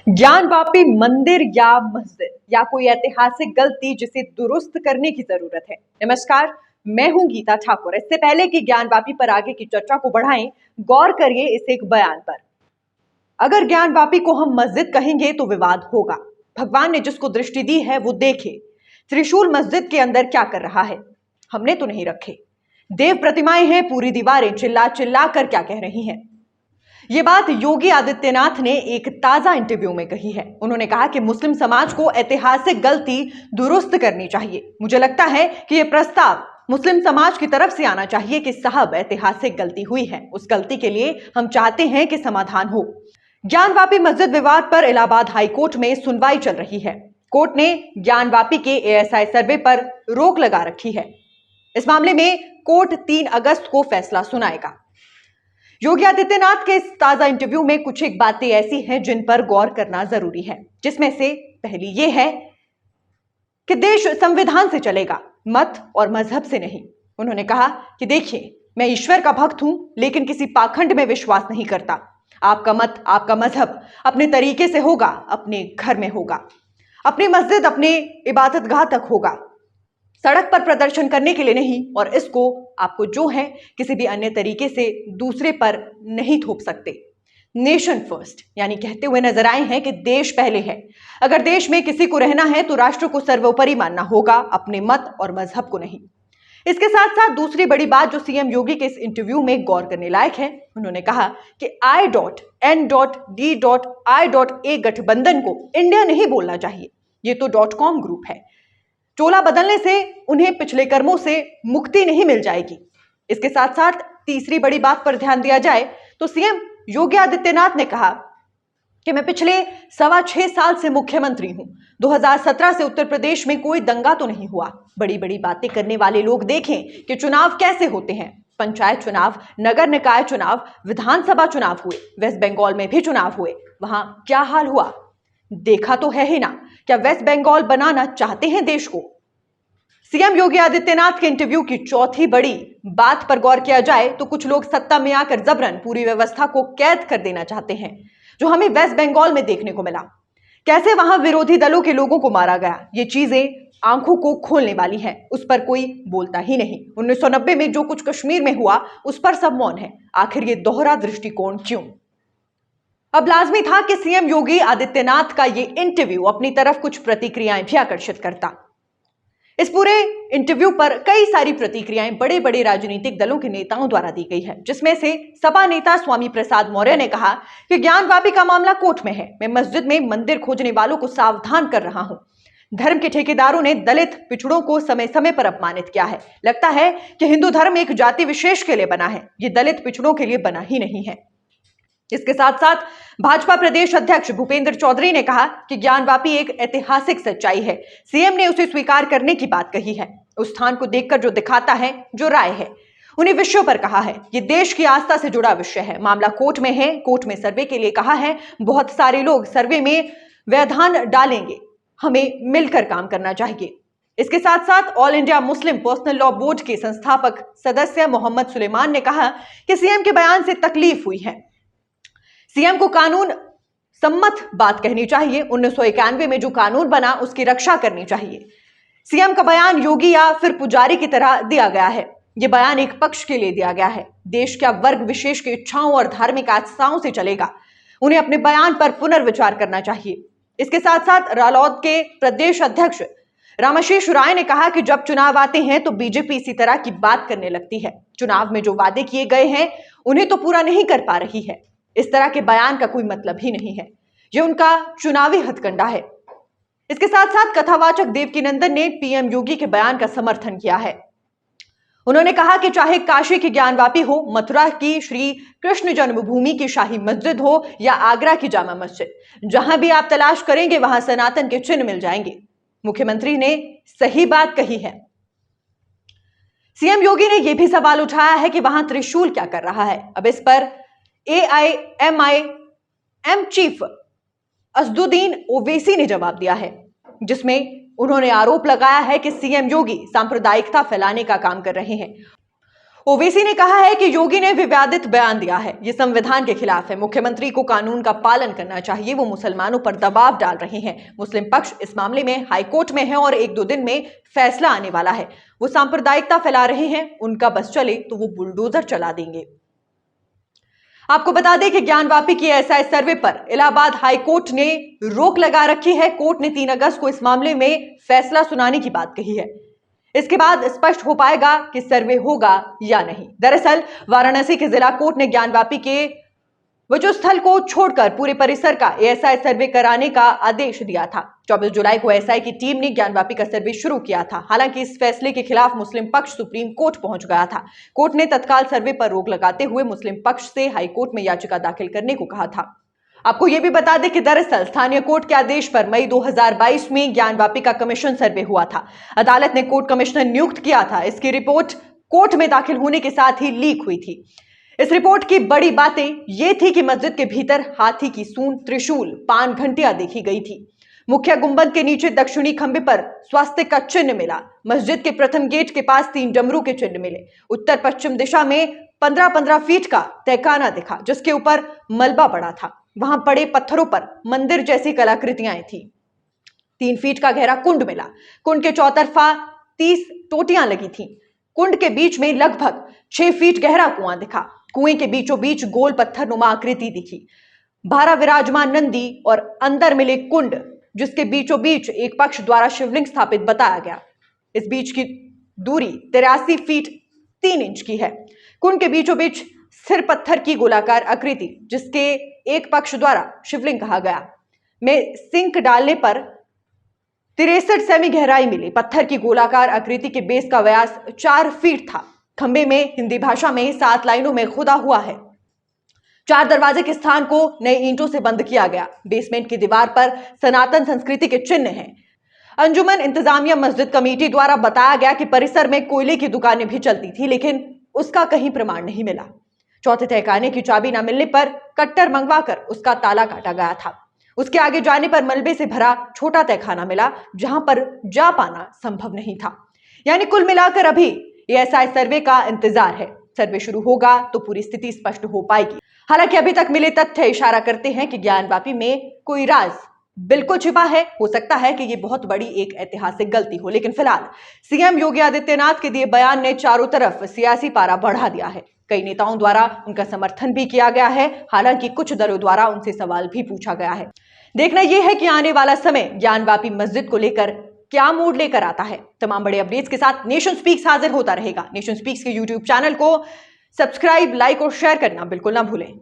ज्ञानवापी मंदिर या मस्जिद या कोई ऐतिहासिक गलती जिसे दुरुस्त करने की जरूरत है। नमस्कार, मैं हूं गीता ठाकुर। इससे पहले कि ज्ञानवापी पर आगे की चर्चा को बढ़ाएं, गौर करिए इस एक बयान पर। अगर ज्ञानवापी को हम मस्जिद कहेंगे तो विवाद होगा। भगवान ने जिसको दृष्टि दी है वो देखे। त्रिशूल मस्जिद के अंदर क्या कर रहा है? हमने तो नहीं रखे। देव प्रतिमाएं हैं, पूरी दीवारें चिल्ला चिल्ला कर क्या कह रही हैं। ये बात योगी आदित्यनाथ ने एक ताजा इंटरव्यू में कही है। उन्होंने कहा कि मुस्लिम समाज को ऐतिहासिक गलती दुरुस्त करनी चाहिए। मुझे लगता है कि यह प्रस्ताव मुस्लिम समाज की तरफ से आना चाहिए कि साहब, ऐतिहासिक गलती हुई है, उस गलती के लिए हम चाहते हैं कि समाधान हो। ज्ञानवापी मस्जिद विवाद पर इलाहाबाद हाई कोर्ट में सुनवाई चल रही है। कोर्ट ने ज्ञानवापी के एएसआई सर्वे पर रोक लगा रखी है। इस मामले में कोर्ट 3 अगस्त को फैसला सुनाएगा। योगी आदित्यनाथ के इस ताजा इंटरव्यू में कुछ एक बातें ऐसी हैं जिन पर गौर करना जरूरी है, जिसमें से पहली यह है कि देश संविधान से चलेगा, मत और मजहब से नहीं। उन्होंने कहा कि देखिए, मैं ईश्वर का भक्त हूं, लेकिन किसी पाखंड में विश्वास नहीं करता। आपका मत, आपका मजहब अपने तरीके से होगा, अपने घर में होगा, अपनी मस्जिद, अपने इबादतगाह तक होगा, सड़क पर प्रदर्शन करने के लिए नहीं। और इसको आपको जो है किसी भी अन्य तरीके से दूसरे पर नहीं थोप सकते। नेशन फर्स्ट यानी कहते हुए नजर आए हैं कि देश पहले है। अगर देश में किसी को रहना है तो राष्ट्र को सर्वोपरि मानना होगा, अपने मत और मजहब को नहीं। इसके साथ साथ दूसरी बड़ी बात जो सीएम योगी के इस इंटरव्यू में गौर करने लायक है, उन्होंने कहा कि I.N.D.I.A गठबंधन को इंडिया नहीं बोलना चाहिए, ये तो .com ग्रुप है। टोला बदलने से उन्हें पिछले कर्मों से मुक्ति नहीं मिल जाएगी। इसके साथ साथ तीसरी बड़ी बात पर ध्यान दिया जाए तो सीएम योगी आदित्यनाथ ने कहा कि मैं पिछले 6.25 साल से मुख्यमंत्री हूं। 2017 से उत्तर प्रदेश में कोई दंगा तो नहीं हुआ। बड़ी बड़ी बातें करने वाले लोग देखें कि चुनाव कैसे होते हैं। पंचायत चुनाव, नगर निकाय चुनाव, विधानसभा चुनाव हुए, वेस्ट बंगाल में भी चुनाव हुए, वहां क्या हाल हुआ देखा तो है ही ना। क्या वेस्ट बंगाल बनाना चाहते हैं देश को? सीएम योगी आदित्यनाथ के इंटरव्यू की चौथी बड़ी बात पर गौर किया जाए तो कुछ लोग सत्ता में आकर जबरन पूरी व्यवस्था को कैद कर देना चाहते हैं, जो हमें वेस्ट बंगाल में देखने को मिला। कैसे वहां विरोधी दलों के लोगों को मारा गया, ये चीजें आंखों को खोलने वाली हैं। उस पर कोई बोलता ही नहीं। 1990 में जो कुछ कश्मीर में हुआ उस पर सब मौन है। आखिर ये दोहरा दृष्टिकोण क्यों? अब लाजमी था कि सीएम योगी आदित्यनाथ का ये इंटरव्यू अपनी तरफ कुछ प्रतिक्रियाएं भी आकर्षित करता। इस पूरे इंटरव्यू पर कई सारी प्रतिक्रियाएं बड़े बड़े राजनीतिक दलों के नेताओं द्वारा दी गई है, जिसमें से सपा नेता स्वामी प्रसाद मौर्य ने कहा कि ज्ञानवापी का मामला कोर्ट में है। मैं मस्जिद में मंदिर खोजने वालों को सावधान कर रहा हूं। धर्म के ठेकेदारों ने दलित पिछड़ों को समय समय पर अपमानित किया है। लगता है कि हिंदू धर्म एक जाति विशेष के लिए बना है, ये दलित पिछड़ों के लिए बना ही नहीं है। इसके साथ साथ भाजपा प्रदेश अध्यक्ष भूपेंद्र चौधरी ने कहा कि ज्ञानवापी एक ऐतिहासिक सच्चाई है। सीएम ने उसे स्वीकार करने की बात कही है। उस स्थान को देखकर जो दिखाता है, जो राय है, उन्हीं विषयों पर कहा है। ये देश की आस्था से जुड़ा विषय है। मामला कोर्ट में है, कोर्ट में सर्वे के लिए कहा है। बहुत सारे लोग सर्वे में व्यवधान डालेंगे, हमें मिलकर काम करना चाहिए। इसके साथ साथ all India Muslim personal law board के संस्थापक सदस्य मोहम्मद सुलेमान ने कहा कि सीएम के बयान से तकलीफ हुई है। सीएम को कानून सम्मत बात कहनी चाहिए। 1991 में जो कानून बना उसकी रक्षा करनी चाहिए। सीएम का बयान योगी या फिर पुजारी की तरह दिया गया है। यह बयान एक पक्ष के लिए दिया गया है। देश क्या वर्ग विशेष की इच्छाओं और धार्मिक आस्थाओं से चलेगा? उन्हें अपने बयान पर पुनर्विचार करना चाहिए। इसके साथ साथ रालोद के प्रदेश अध्यक्ष रामाशीष राय ने कहा कि जब चुनाव आते हैं तो बीजेपी इसी तरह की बात करने लगती है। चुनाव में जो वादे किए गए हैं उन्हें तो पूरा नहीं कर पा रही है। इस तरह के बयान का कोई मतलब ही नहीं है। यह उनका चुनावी हथकंडा है। इसके साथ साथ कथावाचक देवकीनंदन ने पीएम योगी के बयान का समर्थन किया है। उन्होंने कहा कि चाहे काशी की ज्ञानवापी हो, मथुरा की श्री कृष्ण जन्मभूमि की शाही मस्जिद हो या आगरा की जामा मस्जिद, जहां भी आप तलाश करेंगे वहां सनातन के चिन्ह मिल जाएंगे। मुख्यमंत्री ने सही बात कही है। सीएम योगी ने यह भी सवाल उठाया है कि वहां त्रिशूल क्या कर रहा है। अब इस पर AIMIM चीफ असदुद्दीन ओवैसी ने जवाब दिया है, जिसमें उन्होंने आरोप लगाया है कि सीएम योगी सांप्रदायिकता फैलाने का काम कर रहे हैं। ओवैसी ने कहा है कि योगी ने विवादित बयान दिया है, ये संविधान के खिलाफ है। मुख्यमंत्री को कानून का पालन करना चाहिए, वो मुसलमानों पर दबाव डाल रहे हैं। मुस्लिम पक्ष इस मामले में हाईकोर्ट में है और 1-2 दिन में फैसला आने वाला है। वो सांप्रदायिकता फैला रहे हैं, उनका बस चले तो वो बुलडोजर चला देंगे। आपको बता दें कि ज्ञानवापी की एएसआई सर्वे पर इलाहाबाद हाईकोर्ट ने रोक लगा रखी है। कोर्ट ने 3 अगस्त को इस मामले में फैसला सुनाने की बात कही है। इसके बाद स्पष्ट हो पाएगा कि सर्वे होगा या नहीं। दरअसल वाराणसी के जिला कोर्ट ने ज्ञानवापी के वजूस्थल को छोड़कर पूरे परिसर का एएसआई सर्वे कराने का आदेश दिया था। 24 जुलाई को एएसआई की टीम ने ज्ञानवापी का सर्वे शुरू किया था। हालांकि इस फैसले के खिलाफ मुस्लिम पक्ष सुप्रीम कोर्ट पहुंच गया था। कोर्ट ने तत्काल सर्वे पर रोक लगाते हुए मुस्लिम पक्ष से हाईकोर्ट में याचिका दाखिल करने को कहा था। आपको यह भी बता दें कि दरअसल स्थानीय कोर्ट के आदेश पर मई 2022 में ज्ञानवापी का कमीशन सर्वे हुआ था। अदालत ने कोर्ट कमिश्नर नियुक्त किया था। इसकी रिपोर्ट कोर्ट में दाखिल होने के साथ ही लीक हुई थी। इस रिपोर्ट की बड़ी बातें यह थी कि मस्जिद के भीतर हाथी की सूंड, त्रिशूल, पान घंटियां देखी गई थी। मुख्य गुंबद के नीचे दक्षिणी खंभे पर स्वास्तिक का चिन्ह मिला। मस्जिद के प्रथम गेट के पास 3 डमरू के चिन्ह मिले। उत्तर पश्चिम दिशा में 15-15 फीट का तहखाना दिखा, जिसके ऊपर मलबा पड़ा था। वहां पड़े पत्थरों पर मंदिर जैसी कलाकृतियां थी। 3 फीट का गहरा कुंड मिला। कुंड के चौतरफा 30 टोटियां लगी थी। कुंड के बीच में लगभग 6 फीट गहरा कुआं दिखा। कुएं के बीचों बीच गोल पत्थर नुमा आकृति दिखी। भारा विराजमान नंदी और अंदर मिले कुंड, जिसके बीचों बीच एक पक्ष द्वारा शिवलिंग स्थापित बताया गया। इस बीच की दूरी 83 फीट 3 इंच की है। कुंड के बीचों बीच स्थिर पत्थर की गोलाकार आकृति, जिसके एक पक्ष द्वारा शिवलिंग कहा गया, में सिंक डालने पर 63 सेमी गहराई मिली। पत्थर की गोलाकार आकृति के बेस का व्यास 4 फीट था। खंबे में हिंदी भाषा में 7 लाइनों में खुदा हुआ है। 4 दरवाजे के स्थान को नए ईंटों से बंद किया गया। बेसमेंट की दीवार पर सनातन संस्कृति के चिन्ह हैं। अंजुमन इंतजामिया मस्जिद कमेटी द्वारा बताया गया कि परिसर में कोयले की दुकानें भी चलती थी, लेकिन उसका कहीं प्रमाण नहीं मिला। चौथे तहखाने की चाबी न मिलने पर कट्टर मंगवाकर उसका ताला काटा गया था। उसके आगे जाने पर मलबे से भरा छोटा तहखाना मिला, जहां पर जा पाना संभव नहीं था। यानी कुल मिलाकर अभी एएसआई सर्वे का इंतजार है। सर्वे शुरू होगा तो पूरी स्थिति स्पष्ट हो पाएगी। हालांकि अभी तक मिले तथ्य इशारा करते हैं कि ज्ञानवापी में कोई राज बिल्कुल छिपा है। हो सकता है कि ये बहुत बड़ी एक ऐतिहासिक गलती हो, लेकिन फिलहाल सीएम योगी आदित्यनाथ के दिए बयान ने चारों तरफ सियासी पारा बढ़ा दिया है। कई नेताओं द्वारा उनका समर्थन भी किया गया है। हालांकि कुछ दलों द्वारा उनसे सवाल भी पूछा गया है। देखना यह है कि आने वाला समय ज्ञानवापी मस्जिद को लेकर क्या मूड लेकर आता है। तमाम बड़े अपडेट्स के साथ नेशन स्पीक्स हाजिर होता रहेगा। नेशन स्पीक्स के YouTube चैनल को सब्सक्राइब, लाइक और शेयर करना बिल्कुल ना भूलें।